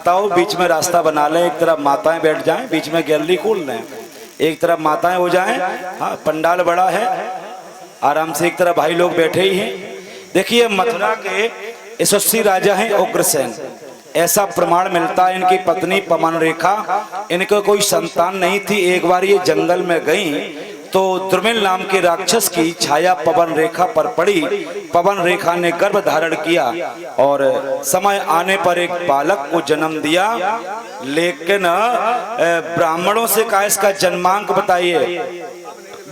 बताओ, बीच में रास्ता बना लें, एक तरफ माताएं बैठ जाएं, बीच में गैलरी खोल लें, एक तरफ माताएं हो जाएं। हाँ, पंडाल बड़ा है, आराम से एक तरफ भाई लोग बैठे ही हैं। देखिए, मथुरा के यशस्वी राजा हैं उग्रसेन। ऐसा प्रमाण मिलता है इनकी पत्नी पवन रेखा, इनके कोई संतान नहीं थी। एक बार ये जंगल में गई तो द्रुमिल नाम के राक्षस की छाया पवन रेखा पर पड़ी। पवन रेखा ने गर्भ धारण किया और समय आने पर एक बालक को जन्म दिया। लेकिन ब्राह्मणों से कहा इसका जन्मांक बताइए।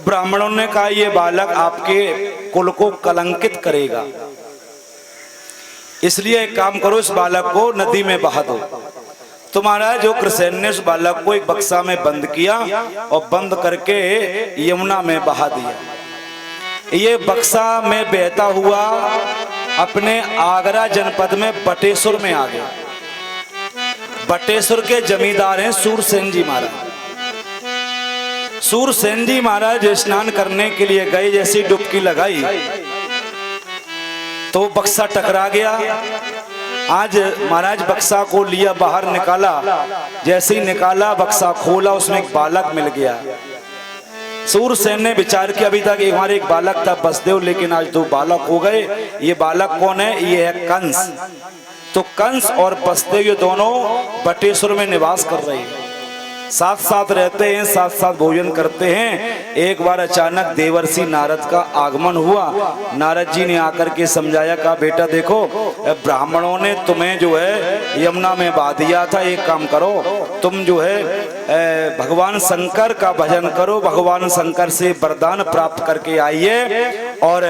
ब्राह्मणों ने कहा ये बालक आपके कुल को कलंकित करेगा, इसलिए एक काम करो, इस बालक को नदी में बहा दो। तो महाराज उग्रसेन ने उस बालक को एक बक्सा में बंद किया और बंद करके यमुना में बहा दिया। ये बक्सा में बहता हुआ अपने आगरा जनपद में बटेश्वर में आ गया। बटेश्वर के जमींदार हैं सूरसेन जी महाराज। सूरसेन जी महाराज स्नान करने के लिए गए, जैसी डुबकी लगाई तो बक्सा टकरा गया। आज महाराज बक्सा को लिया बाहर निकाला, जैसे ही निकाला बक्सा खोला, उसमें एक बालक मिल गया। सूरसेन ने विचार किया, अभी तक हमारे एक बालक था बसदेव, लेकिन आज दो बालक हो गए। ये बालक कौन है? ये है कंस। तो कंस और बसदेव ये दोनों बटेश्वर में निवास कर रहे हैं, साथ साथ रहते हैं, साथ साथ भोजन करते हैं। एक बार अचानक देवर्षि नारद का आगमन हुआ। नारद जी ने आकर के समझाया, कहा बेटा देखो, ब्राह्मणों ने तुम्हें जो है यमुना में बहा दिया था, एक काम करो, तुम जो है भगवान शंकर का भजन करो, भगवान शंकर से वरदान प्राप्त करके आइए और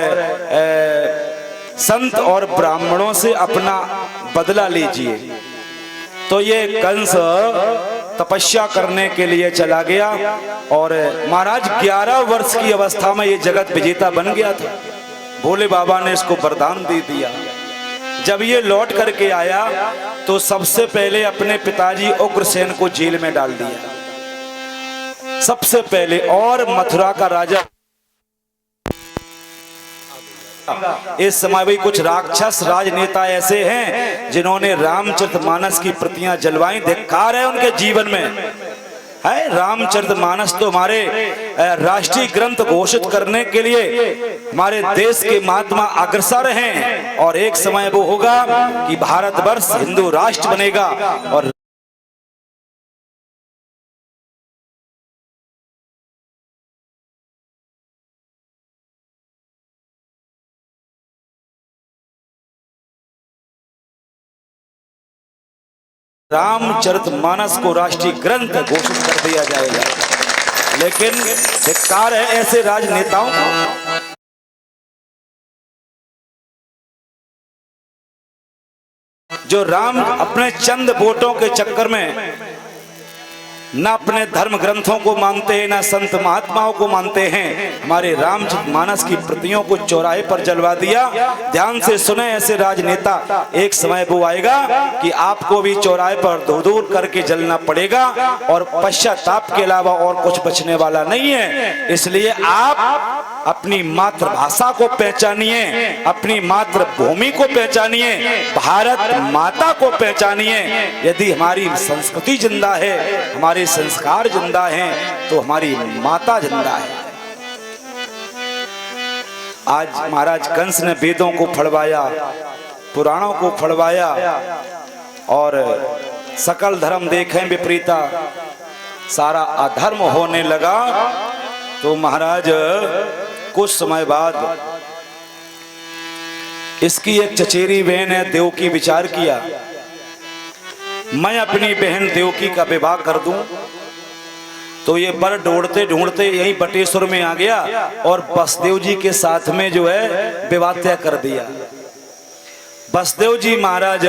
संत और ब्राह्मणों से अपना बदला लीजिए। तो ये कंस तपस्या करने के लिए चला गया और महाराज 11 वर्ष की अवस्था में ये जगत विजेता बन गया था। भोले बाबा ने इसको वरदान दे दिया। जब ये लौट करके आया तो सबसे पहले अपने पिताजी उग्रसेन को जेल में डाल दिया, सबसे पहले। और मथुरा का राजा इस समय भी कुछ राक्षस राजनेता ऐसे हैं जिन्होंने रामचरितमानस की प्रतियां जलवाई। धिक्कार है उनके जीवन में, है। रामचरितमानस तो हमारे राष्ट्रीय ग्रंथ घोषित करने के लिए हमारे देश के महात्मा अग्रसर हैं और एक समय वो होगा कि भारतवर्ष हिंदू राष्ट्र बनेगा और रामचरितमानस को राष्ट्रीय ग्रंथ घोषित कर दिया जाएगा। लेकिन धिक्कार है ऐसे राजनेताओं को। जो राम अपने चंद वोटों के चक्कर में ना अपने धर्म ग्रंथों को मानते हैं, ना संत महात्माओं को मानते हैं, हमारे रामचरितमानस की प्रतियों को चौराहे पर जलवा दिया। ध्यान से सुने ऐसे राजनेता, एक समय वो आएगा कि आपको भी चौराहे पर धूल करके जलना पड़ेगा और पश्चाताप के अलावा और कुछ बचने वाला नहीं है। इसलिए आप अपनी मातृभाषा को पहचानिए, अपनी मातृभूमि को पहचानिए, भारत माता को पहचानिए। यदि हमारी संस्कृति जिंदा है, हमारे संस्कार जिंदा हैं, तो हमारी माता जिंदा है। आज महाराज कंस ने वेदों को फड़वाया, पुराणों को फड़वाया और सकल धर्म देखें विपरीता, सारा अधर्म होने लगा। तो महाराज कुछ समय बाद इसकी एक चचेरी बहन है देवकी, विचार किया मैं अपनी बहन देवकी का विवाह कर दूं। तो ये बर ढूंढते ढूंढते यही बटेश्वर में आ गया और बसदेव जी के साथ में जो है विवाह तय कर दिया। बसदेव जी महाराज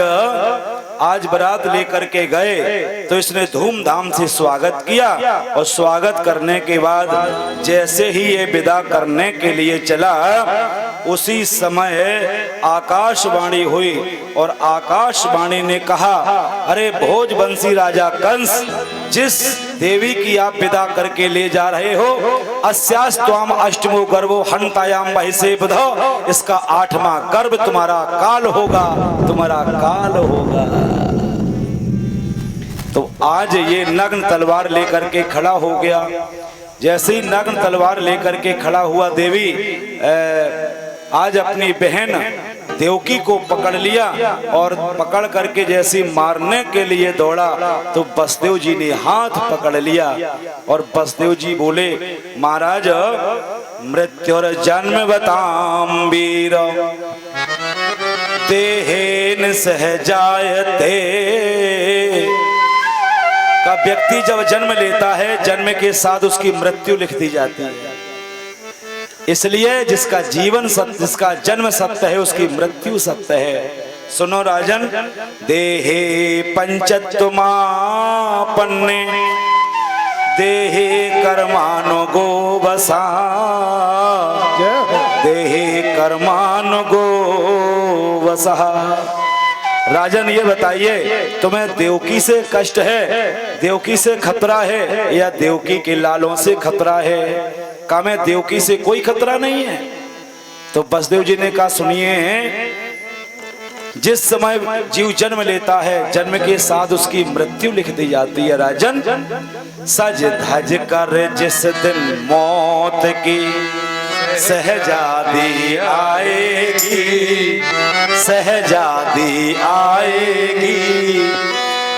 आज बारात लेकर के गए तो इसने धूमधाम से स्वागत किया और स्वागत करने के बाद जैसे ही ये विदा करने के लिए चला, उसी समय आकाशवाणी हुई और आकाशवाणी ने कहा, अरे भोजवंशी राजा कंस, जिस देवी की आप विदा करके ले जा रहे हो, अस्यास्त्वाम अष्टमो गर्भो हंतायाम बहिसे बुधो, इसका 8वां गर्भ तुम्हारा काल होगा, तुम्हारा काल होगा। तो आज ये नग्न तलवार लेकर के खड़ा हो गया। जैसे ही नग्न तलवार लेकर के खड़ा हुआ देवी आज अपनी बहन देवकी को पकड़ लिया और पकड़ करके जैसे मारने के लिए दौड़ा तो बसदेव जी ने हाथ पकड़ लिया और बसदेव जी बोले, महाराज मृत्युर जन्म बताम वीर देहेन सहजायते। का व्यक्ति जब जन्म लेता है जन्म के साथ उसकी मृत्यु लिख दी जाती है, इसलिए जिसका जीवन सत्य, जिसका जन्म सत्य है उसकी मृत्यु सत्य है। सुनो राजन, देहे पंचत्वमापन्ने देहे कर्मानो गो बसा, देहे कर्मानो गो बसा। राजन ये बताइए तुम्हें देवकी से कष्ट है, देवकी से खतरा है या देवकी के लालों से खतरा है? का में देवकी से कोई खतरा नहीं है। तो बसदेव जी ने कहा सुनिए, जिस समय जीव जन्म लेता है जन्म के साथ उसकी मृत्यु लिख दी जाती है। राजन सज धज कर जिस दिन मौत की सहजादी आएगी, सहजादी आएगी,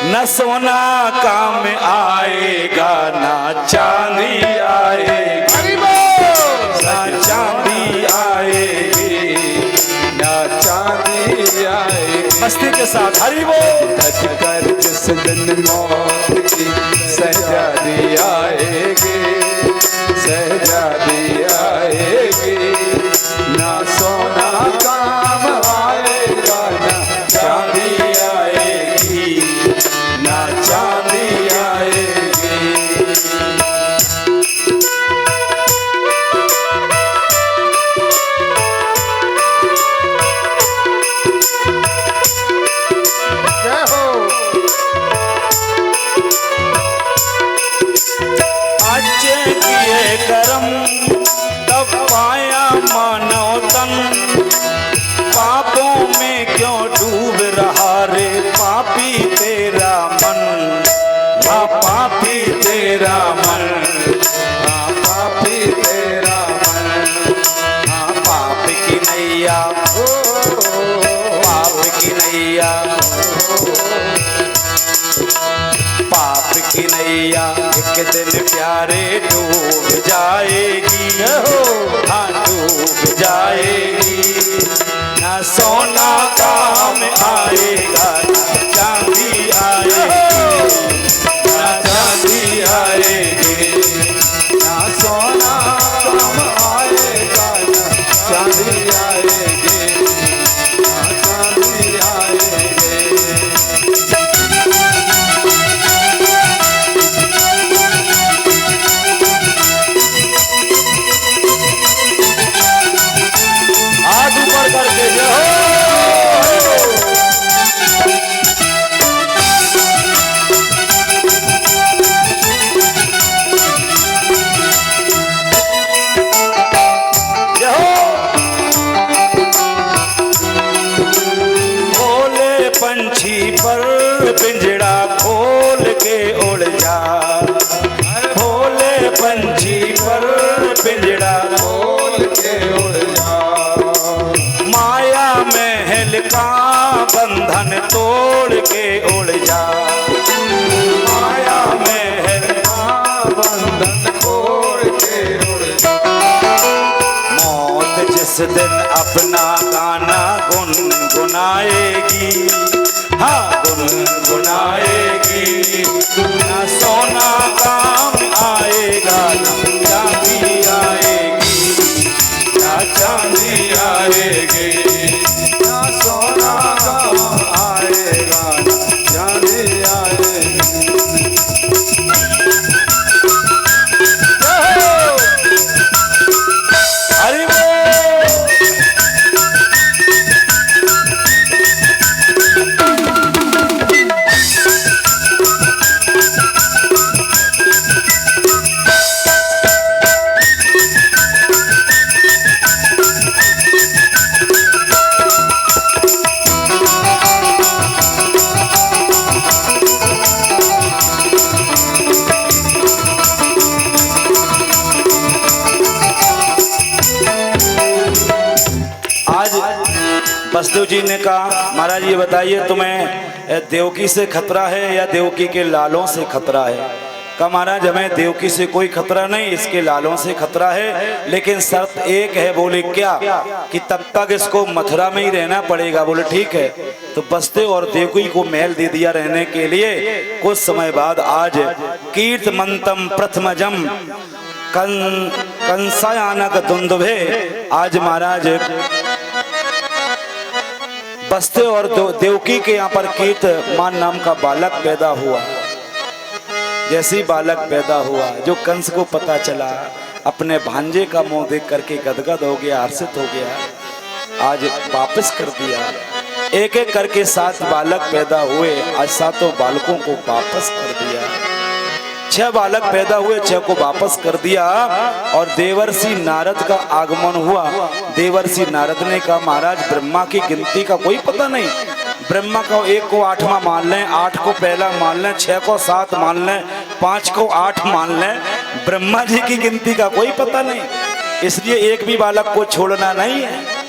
न सोना काम आएगा ना चांदी आएगी, ना चांदी आएगी, ना चांदी आएगी। मस्ती के साथ हरि बोल। धज कर जिस दिन मौत की सहजादी आएगी, सहजादी आएगी, ना सोना काम आएगा ना चांदी आएगी, ना चांदी आएगी। जय हो। अच्छे किए कर्म तब पाया मानव तन, पापों में क्यों डूब रहा रे पापी तेरा मन, हाँ पापी तेरा मन, हाँ पापी तेरा मन, हाँ पाप की नैया, पाप की नैया, पाप की नैया एक दिन प्यारे डूब जाएगी, हाँ डूब जाएगी, ना सोना काम आएगा ना चांदी आएगी, ना चांदी आएगी, ना सोना काम आएगा ना चांदी आएगी, ना चांदी आएगी। हाथ ऊपर करके भोले पंछी पर पिंजड़ा खोल के उड़ जा, भोले पंछी पर पिंजड़ा खोल के उड़ जा, माया महल का बंधन तोड़ के उड़ जा, माया महल का बंधन तोड़ के उड़ जा। मौत जिस दिन अपना गाना गुनगुनाएगी, हाँ गुनगुनाएगी, ना सोना काम आएगा ना चांदी आएगी, ना चांदी आएगी, ना सोना काम आएगा ना चांदी आएगी। हरि बोल। बसदेव जी ने कहा महाराज ये बताइए तुम्हें देवकी से खतरा है या देवकी के लालों से खतरा है? कहा महाराज हमें देवकी से कोई खतरा नहीं, इसके लालों से खतरा है, लेकिन शर्त एक है। बोले क्या? कि तब तक इसको मथुरा में ही रहना पड़ेगा। बोले ठीक है। तो बसदेव और देवकी को महल दे दिया रहने के लिए। कुछ समय बाद आज कीर्तमंतम प्रथमजम कंसायानक दुंदुभे, आज महाराज बसदेव और देवकी के यहाँ पर कीर्तमान नाम का बालक पैदा हुआ। जैसे ही बालक पैदा हुआ, जो कंस को पता चला, अपने भांजे का मुंह देख करके गदगद हो गया, हर्षित हो गया। आज वापस कर दिया। एक एक करके 7 बालक पैदा हुए। आज 7 बालकों को वापस कर दिया। 6 बालक पैदा हुए, 6 को वापस कर दिया। और देवर्षि नारद का आगमन हुआ। देवर्षि नारद ने कहा महाराज ब्रह्मा की गिनती का कोई पता नहीं। ब्रह्मा को 1 को 8वां मान लें, 8 को पहला मान लें, 6 को 7 मान लें, 5 को 8 मान लें, ब्रह्मा जी की गिनती का कोई पता नहीं। इसलिए एक भी बालक को छोड़ना नहीं है।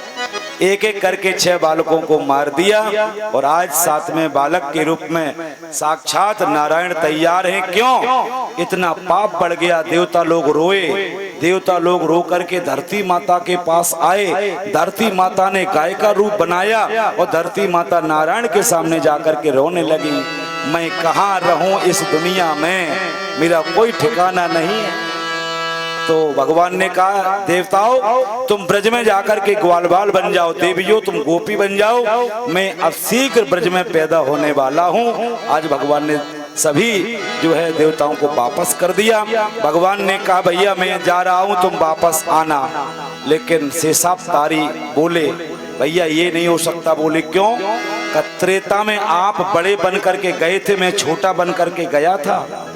एक एक करके 6 बालकों को मार दिया। और आज 7वें बालक के रूप में साक्षात नारायण तैयार हैं। क्यों? इतना पाप बढ़ गया। देवता लोग रोए। देवता लोग रो करके धरती माता के पास आए। धरती माता ने गाय का रूप बनाया और धरती माता नारायण के सामने जाकर के रोने लगी, मैं कहाँ रहूं इस दुनिया में, मेरा कोई ठिकाना नहीं है। तो भगवान ने कहा देवताओं तुम ब्रज में जाकर के ग्वाल बाल बन जाओ, देवियों तुम गोपी बन जाओ, मैं अब शीघ्र ब्रज में पैदा होने वाला हूँ। आज भगवान ने सभी जो है देवताओं को वापस कर दिया। भगवान ने कहा भैया मैं जा रहा हूँ, तुम वापस आना। लेकिन शेषावतारी बोले भैया ये नहीं हो सकता। बोले क्यों? त्रेता में आप बड़े बन करके गए थे, मैं छोटा बन करके गया था।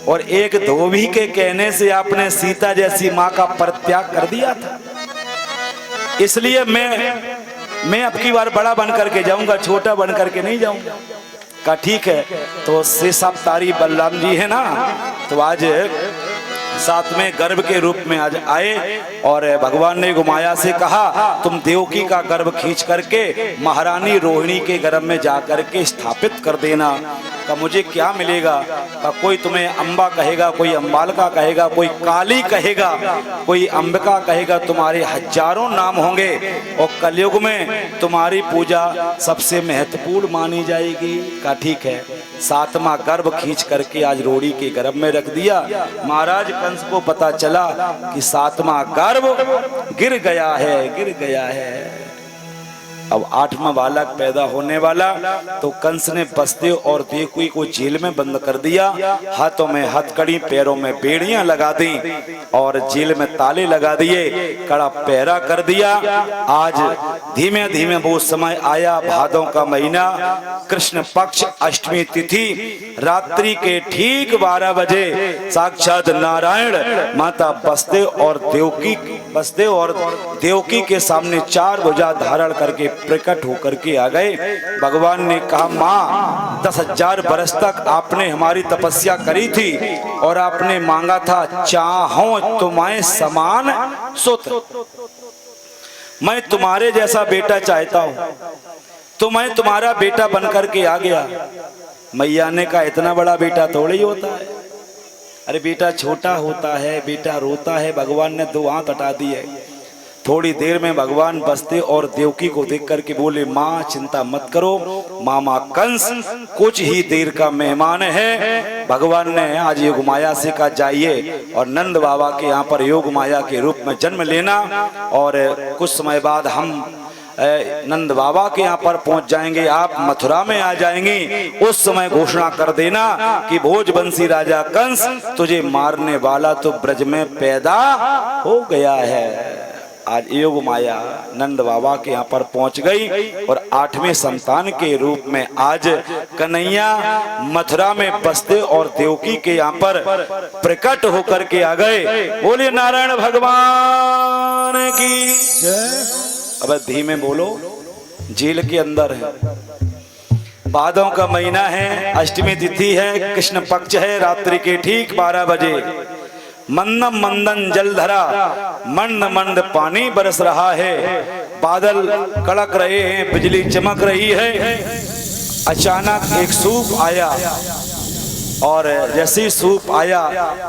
और एक धोबी के कहने से आपने सीता जैसी माँ का परित्याग कर दिया था। इसलिए मैं अब की बार बड़ा बन करके जाऊंगा, छोटा बन करके नहीं जाऊंगा। कहा ठीक है। तो शेषावतारी बलराम जी है ना, तो आज 7वें गर्भ के रूप में आज आए। और भगवान ने गुमाया से कहा तुम देवकी का गर्भ खींच करके महारानी रोहिणी के गर्भ में जाकर के स्थापित कर देना। का मुझे क्या मिलेगा? का कोई तुम्हें अम्बा कहेगा, कोई अम्बालिका कहेगा, कोई काली कहेगा, कोई अंबिका कहेगा, तुम्हारे हजारों नाम होंगे। और कलयुग में तुम्हारी पूजा सबसे महत्वपूर्ण मानी जाएगी। का ठीक है। 7वां गर्भ खींच करके आज रोड़ी के गर्भ में रख दिया। महाराज कंस को पता चला कि 7वां गर्भ गिर गया है। अब 8वां बालक पैदा होने वाला। तो कंस ने बसदेव और देवकी को जेल में बंद कर दिया। हाथों में हथकड़ी, पैरों में बेड़ियां लगा दी और जेल में ताले लगा दिए, कड़ा पहरा कर दिया। आज धीमे धीमे वो समय आया, भादों का महीना, कृष्ण पक्ष अष्टमी तिथि, रात्रि के ठीक 12 बजे साक्षात नारायण माता बसदेव और देवकी के सामने 4 भुजा धारण करके प्रकट होकर के आ गए। भगवान ने कहा माँ 10,000 बरस तक आपने हमारी तपस्या करी थी और आपने मांगा था चाहो तुम्हें समान सुत, मैं तुम्हारे जैसा बेटा चाहता हूँ, तो मैं तुम्हारा बेटा बनकर के आ गया। मैया ने कहा इतना बड़ा बेटा थोड़ी होता है, अरे बेटा छोटा होता है, बेटा रोता है। भगवान ने 2 हाथ हटा दिए। थोड़ी देर में भगवान बसदेव और देवकी को देख करके बोले माँ चिंता मत करो, मामा कंस कुछ ही देर का मेहमान है। भगवान ने आज योग माया से कहा जाइए और नंद बाबा के यहाँ पर योग माया के रूप में जन्म लेना, और कुछ समय बाद हम नंद बाबा के यहाँ पर पहुंच जाएंगे, आप मथुरा में आ जाएंगे। उस समय घोषणा कर देना कि भोजवंशी राजा कंस तुझे मारने वाला तो ब्रज में पैदा हो गया है। आज योग माया नंद बाबा के यहाँ पर पहुंच गई और 8वें संतान के रूप में आज कन्हैया मथुरा में बसदेव और देवकी के यहाँ पर प्रकट होकर के आ गए। बोलिए नारायण भगवान की जय। अब धीमे बोलो, जेल के अंदर है, भादों का महीना है, अष्टमी तिथि है, कृष्ण पक्ष है, रात्रि के ठीक 12 बजे मंदम मंदन जल धरा, मंद मंद पानी बरस रहा है। बादल कड़क रहे हैं, बिजली चमक रही है। अचानक एक सूप आया और जैसे ही सूप आया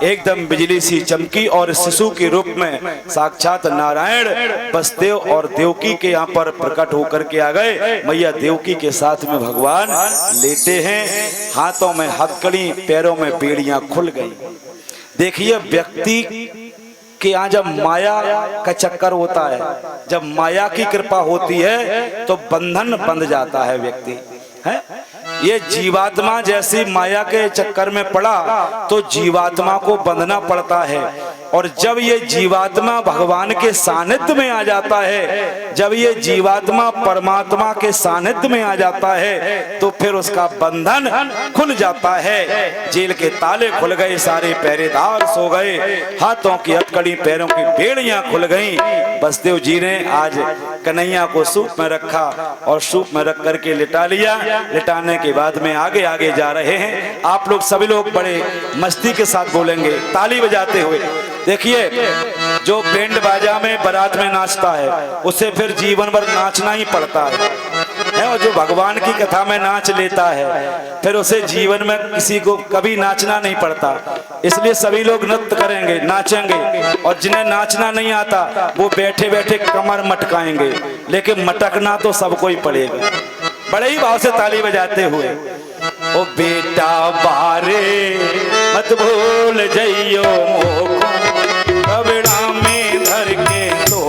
एकदम बिजली सी चमकी और शिशु के रूप में साक्षात नारायण वसुदेव और देवकी के यहाँ पर प्रकट होकर के आ गए। मैया देवकी के साथ में भगवान लेटे हैं, हाथों में हथकड़ी, पैरों में बेड़ियां खुल गई। देखिए व्यक्ति कि यहाँ जब माया का चक्कर होता है, जब माया की कृपा होती है तो बंधन बंध जाता है व्यक्ति है। ये जीवात्मा जैसी माया के चक्कर में पड़ा तो जीवात्मा को बंधना पड़ता है। और जब ये जीवात्मा भगवान के सानिध्य में आ जाता है, जब ये जीवात्मा परमात्मा के सानिध्य में आ जाता है तो फिर उसका बंधन खुल जाता है। जेल के ताले खुल गए, सारे पहरेदार सो गए, हाथों की हथकड़ी, पैरों की बेड़ियां खुल गईं। वसुदेव जी ने आज कन्हैया को सूप में रखा और सूप में रख करके लिटा लिया। लिटाने के बाद में आगे आगे जा रहे हैं। आप लोग सभी लोग बड़े मस्ती के साथ बोलेंगे ताली बजाते हुए। देखिए जो बैंड बाजा में बारात में नाचता है उसे फिर जीवन भर नाचना ही पड़ता है। और जो भगवान की कथा में नाच लेता है फिर उसे जीवन में किसी को कभी नाचना नहीं पड़ता। इसलिए सभी लोग नृत्य करेंगे, नाचेंगे, और जिन्हें नाचना नहीं आता वो बैठे बैठे कमर मटकाएंगे, लेकिन मटकना तो सबको ही पड़ेगा। बड़े ही भाव से ताली बजाते हुए ओ बेटा बारे मत भूल जइयो मोको, कबड़ा में धर के तो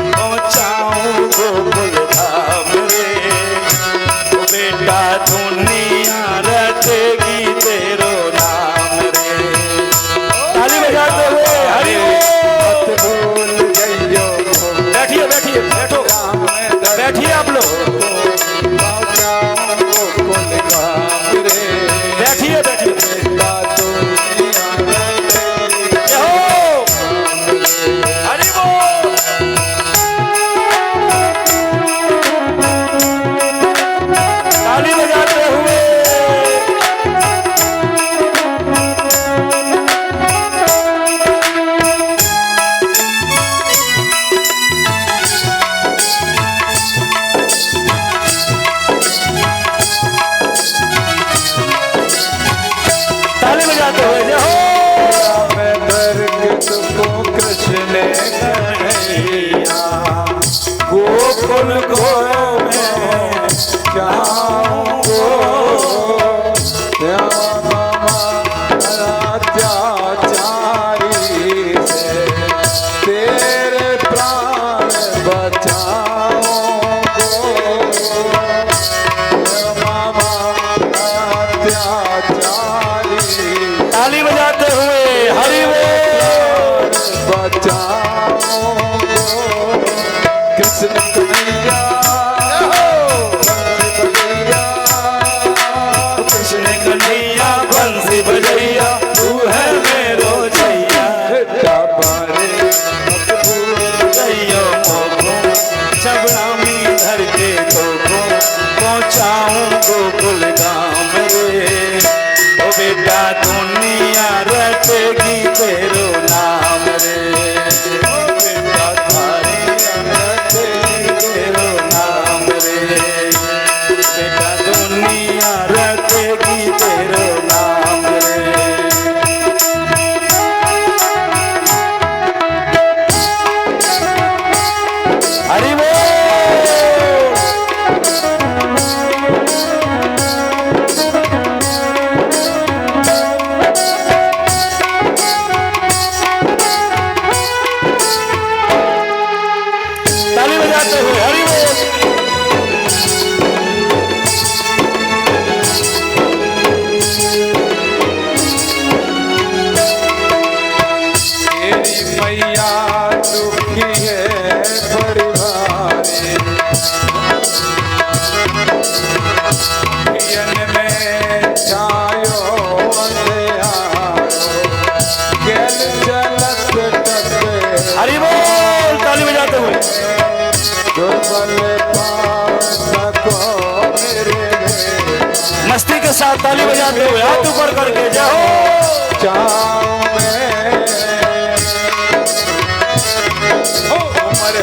पहुंचाऊं गोकुल धाम रे। ओ बेटा दुनिया रटेगी तेरो नाम रे। ताली बजाते हुए हरि मत भूल जइयो। बैठिए बैठिए, बैठो, बैठिए आप लोग, बैठिए बैठिए। हरि बोल। ताली बजाते हुए कृष्ण गोकुल को मैं जाऊंगो, अत्याचारी से तेरे प्राण बचाऊंगो, अत्याचारी। ताली बजाते हुए हरि कृष्ण कन्हैया, कृष्ण कन्हैया बंसी बजैया, तू है मेरो छैया। जइयो मोको, छबड़ा में धर के तोको पहुंचाऊं गोकुल धाम रे। ओ बेटा दुनिया रटेगी तेरो नाम रे। हरि बोल। ताली बजाते हुए मस्ती के साथ ताली बजाते हुए हाथ ऊपर करके जाओ।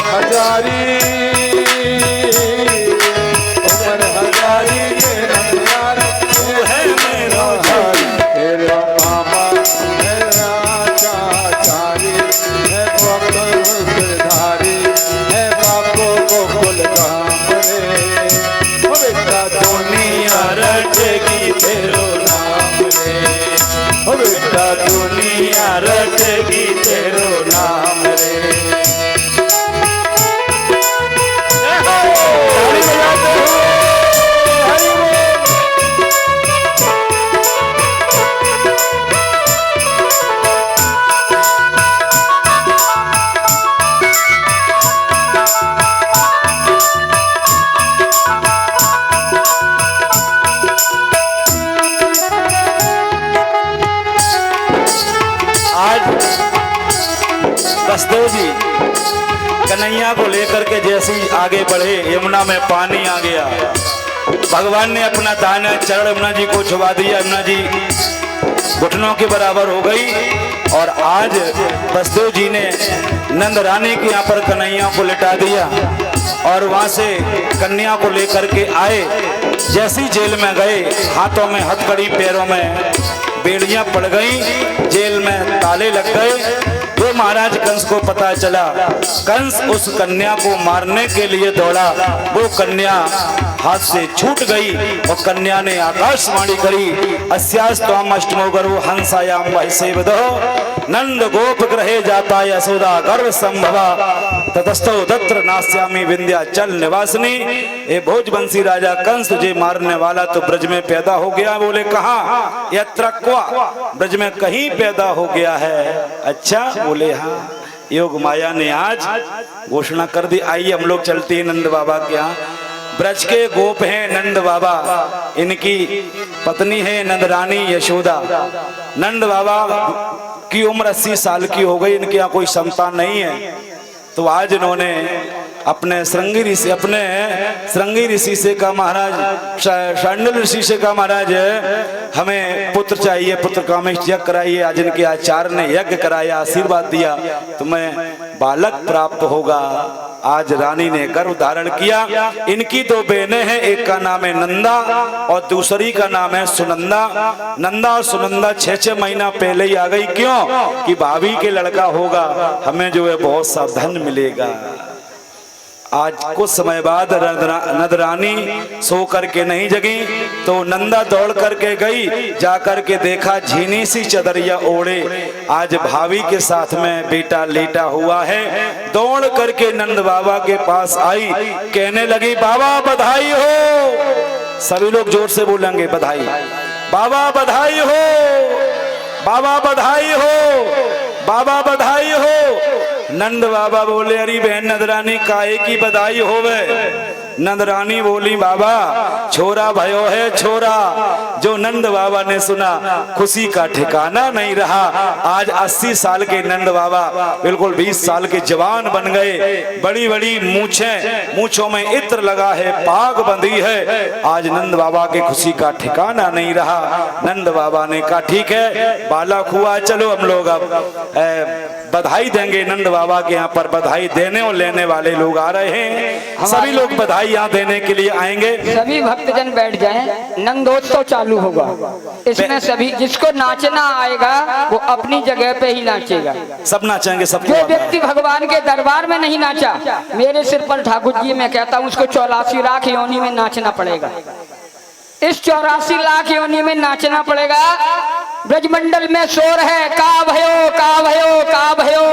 हजारी उमर हजारी मेरा यार तू है मेरा यार तेरा मामा मेरा चाचारी है धारी है बापो को कुल काम रे बेटा दुनिया रटेगी तेरो नाम रे बेटा दुनिया रटेगी तेरो नाम रे। बसदेव जी कन्हैया को लेकर के जैसे ही आगे बढ़े यमुना में पानी आ गया। भगवान ने अपना दाहिना चरण यमुना जी को छुआ दिया। यमुना जी घुटनों के बराबर हो गई और आज बसदेव जी ने नंद रानी के यहाँ पर कन्हैया को लिटा दिया और वहां से कन्या को लेकर के आए। जैसी जेल में गए हाथों में हथकड़ी पैरों में बेड़ियां पड़ गई, जेल में ताले लग गए। तो महाराज कंस को पता चला, कंस उस कन्या को मारने के लिए दौड़ा। वो कन्या हाथ से छूट गई और कन्या ने आकाशवाणी करी, अस्यास्त्वाम अष्टमो गर्भो हंसायाम वैसेवदो नंद गोप ग्रहे जाता यशोदा गर्भ संभवा ततस्थो तत्र नास्यामि विंध्याचल निवासिनी। ए भोजवंशी राजा कंस तुझे मारने वाला तो ब्रज में पैदा हो गया। बोले कहाँ? यत्र क्वा, ब्रज में कहीं पैदा हो गया है। अच्छा, बोले हाँ। योग माया ने आज घोषणा कर दी। आइए हम लोग चलते हैं नंद बाबा के यहाँ। ब्रज के गोप हैं नंद बाबा, इनकी पत्नी है नंद रानी यशोदा। नंद बाबा की उम्र 80 साल की हो गई, इनके यहाँ कोई संतान नहीं है। तो आज इन्होंने अपने श्रृंगी ऋषि से कहा, महाराज शांडिल ऋषि से कहा, महाराज हमें पुत्र चाहिए, पुत्र कामेश यज्ञ कराइए। आज इनके आचार्य ने यज्ञ कराया, आशीर्वाद दिया, तुम्हें बालक प्राप्त होगा। आज रानी ने गर्भ धारण किया। इनकी दो बहनें हैं, एक का नाम है नंदा और दूसरी का नाम है सुनंदा। नंदा और सुनंदा 6-6 महीना पहले ही आ गई। क्यों? कि भाभी के लड़का होगा, हमें जो है बहुत सा धन मिलेगा। आज कुछ समय बाद नंद रानी सो करके नहीं जगी तो नंदा दौड़ करके गई, जा करके देखा झीनी सी चदरिया ओढ़े आज भाभी के साथ में बेटा लेटा हुआ है। दौड़ करके नंद बाबा के पास आई, कहने लगी बाबा बधाई हो। सभी लोग जोर से बोलेंगे बधाई, बाबा बधाई हो, बाबा बधाई हो, बाबा बधाई हो। नंद बाबा बोले, अरे बहन नंदरानी काहे की बधाई होवे? नंदरानी बोली, बाबा छोरा भयो है छोरा। जो नंद बाबा ने सुना खुशी का ठिकाना नहीं रहा। आज 80 साल के नंद बाबा बिल्कुल 20 साल के जवान बन गए। बड़ी बड़ी मूछों में इत्र लगा है, पाग बंधी है। आज नंद बाबा के खुशी का ठिकाना नहीं रहा। नंद बाबा ने कहा ठीक है बालक हुआ, चलो हम लोग अब बधाई देंगे। नंद बाबा के यहाँ पर बधाई देने और लेने वाले लोग आ रहे हैं। सभी लोग बधाई यहाँ देने के लिए आएंगे। सभी भक्तजन बैठ जाएं, नंदोत्सव चालू होगा। इसमें सभी जिसको नाचना आएगा वो अपनी जगह पे ही नाचेगा। सब नाचेंगे, सब। जो व्यक्ति भगवान के दरबार में नहीं नाचा, मेरे सिर पर ठाकुर जी मैं कहता हूँ उसको 84 लाख योनि में नाचना पड़ेगा। इस 84 लाख योनि में नाचना पड़ेगा। ब्रजमंडल में शोर है, का भयो का भयो का भयो।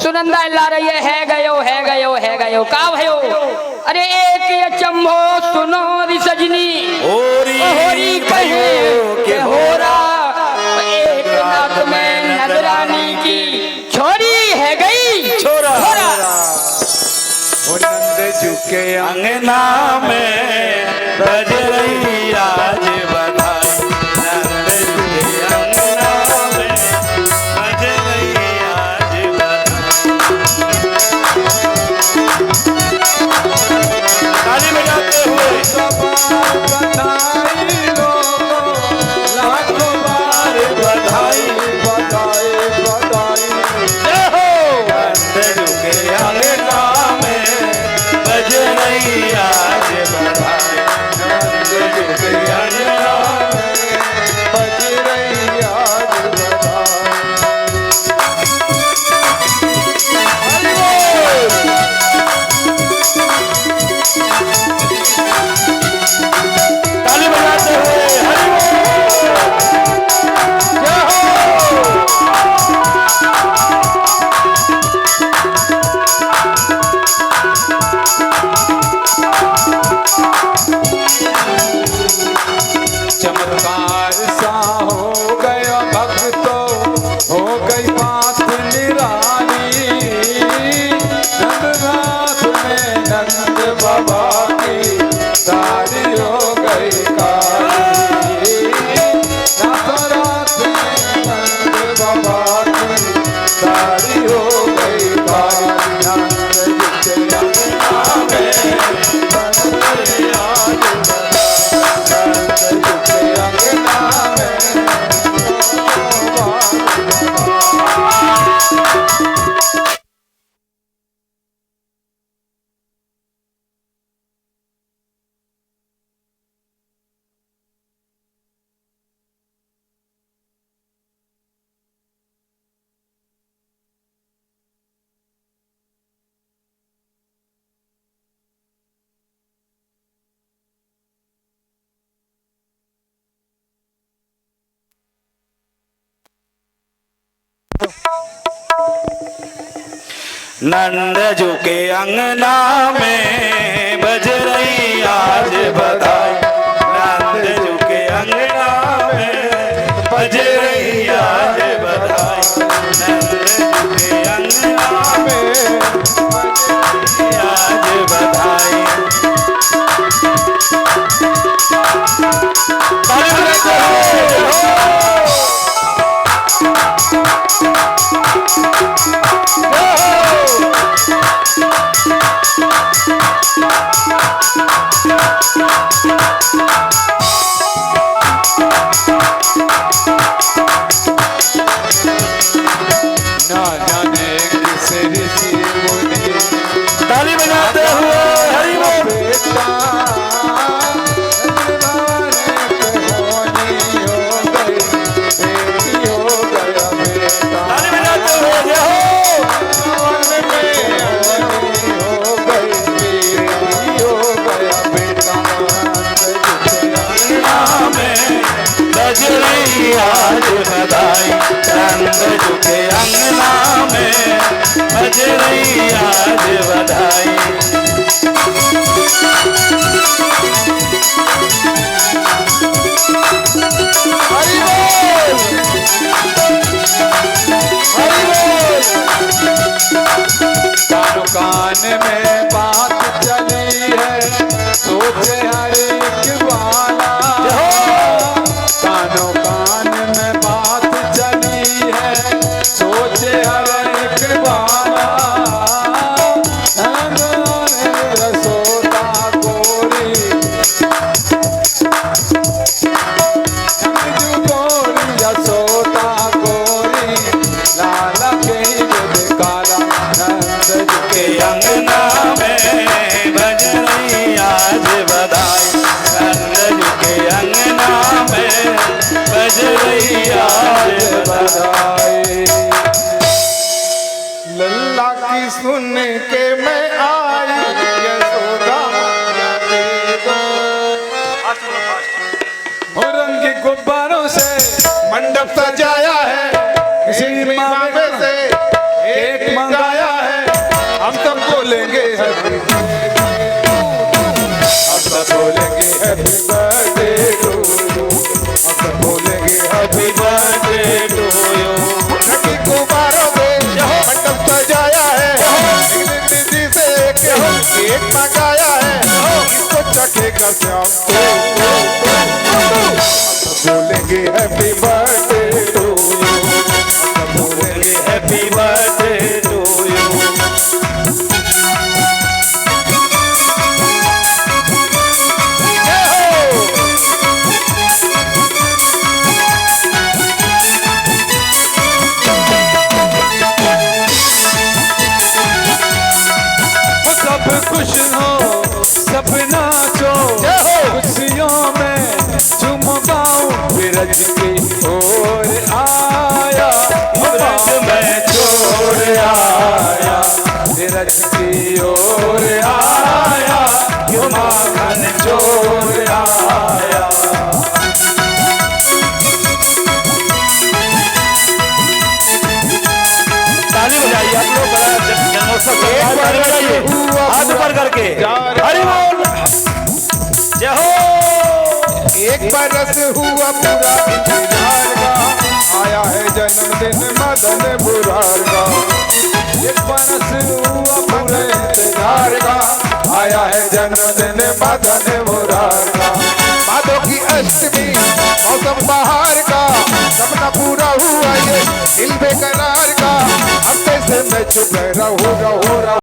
सुनंदा ला रही है गयो है गयो है गयो, का भयो। अरे एक ये चंभो सुनो री सजनी, होरी कहे के होरा। एक नाथ में नंदरानी की छोरी है गई छोरा। नंद झुके अंगना में बज रही आज बधाई। नंद झुके अंगना में बज रही आज बधाई। ताली बजाते हुए बधाई लो, लाखों बार बधाई बधाई बधाई। जय हो। नंद झुके अंगना नंदजू के अंगना में बज रही आज बधाई, नंदजू के अंगना में बज रही आज बधाई, नंदजू के अंगना में बज रही आज बधाई। ना जाने किस ऋषि मुनि ताली बजाते हुए हरि बोल। बेटा होनी हो गई, बेटी हो गया बेटा। ताली बजाते हुए जय हो। वन में होनी हो गई, बेटी हो गया बेटा। अंगना में बज रही आज बधाई, नंदजू के अंगना में बज रही आज बधाई। हरि बोल, हरि बोल। कानों कान में बात चली है, सोचे हर एक वाला। कानों कान में बात चली है, सोचे हर एक वाला। रसोदा गोरी गोरी यशोदा गोरी, लाला के काला नंद के अंगना में बज रही आज बधाई, नंदजू के अंगना में बज रही आज बधाई। लल्ला की सुन के मैं आई, यशोदा दे दो। और रंगी गुब्बारों से मंडप सजाया है, इसी मामे से एक मंगाया है। हम सब बोलेंगे हैप्पी, हम सब बोलेंगे हैप्पी बर्थडे टू यू, हम सब बोलेंगे हैप्पी बर्थडे टू यू। रंगी गुब्बारों से मंडप सजाया है, दीदी से एक मंगाया है। इसको चखेगा श्याम बोलेंगे हैप्पी बर्थडे टू यू, बोलेंगे हैप्पी बर्थडे टू यू। सब खुश हो, सब नाचो, खुशियों में झूम गाओ। विरज की ओर आया, ब्रज में छोड़ आया, विरज की ओर आया, क्यों माखन छोड़ आया। ताली बजाइए आप लोग, बड़ा जन्मोत्सव ताली बजाइए हाथ ऊपर करके। हरि बोल, जय हो। एक बरस हुआ पूरा इंतजार का, आया है जन्मदिन मदन मुरार का। एक बरस हुआ पूरा इंतजार का, आया है जन्मदिन मदन मुरार का। माधव की अष्टमी मौसम बहार का, सपना पूरा हुआ ये दिल बेकरार का। अब कैसे मैं चुप रहा